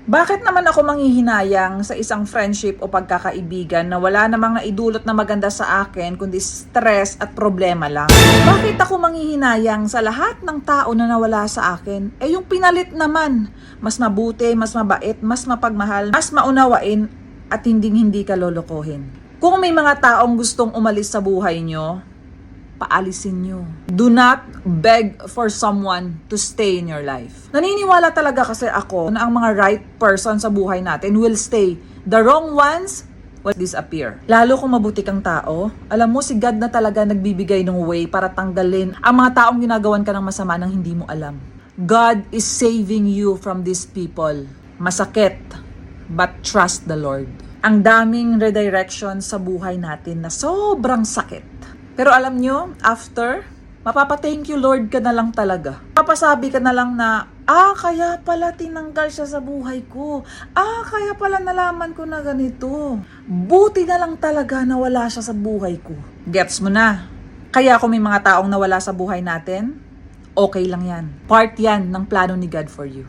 Bakit naman ako manghihinayang sa isang friendship o pagkakaibigan na wala namang naidulot na maganda sa akin kundi stress at problema lang? Bakit ako manghihinayang sa lahat ng tao na nawala sa akin? Yung pinalit naman, mas mabuti, mas mabait, mas mapagmahal, mas maunawain at hindi ka lolokohin. Kung may mga taong gustong umalis sa buhay nyo, paalisin nyo. Do not beg for someone to stay in your life. Naniniwala talaga kasi ako na ang mga right person sa buhay natin will stay. The wrong ones will disappear. Lalo kung mabuti kang tao, alam mo si God na talaga nagbibigay ng way para tanggalin ang mga taong ginagawan ka ng masama nang hindi mo alam. God is saving you from these people. Masakit, but trust the Lord. Ang daming redirection sa buhay natin na sobrang sakit. Pero alam nyo, after, mapapa-thank you Lord ka na lang talaga. Papasabi ka na lang na, kaya pala tinanggal siya sa buhay ko. Kaya pala nalaman ko na ganito. Buti na lang talaga na wala siya sa buhay ko. Gets mo na? Kaya kung may mga taong nawala sa buhay natin, okay lang yan. Part yan ng plano ni God for you.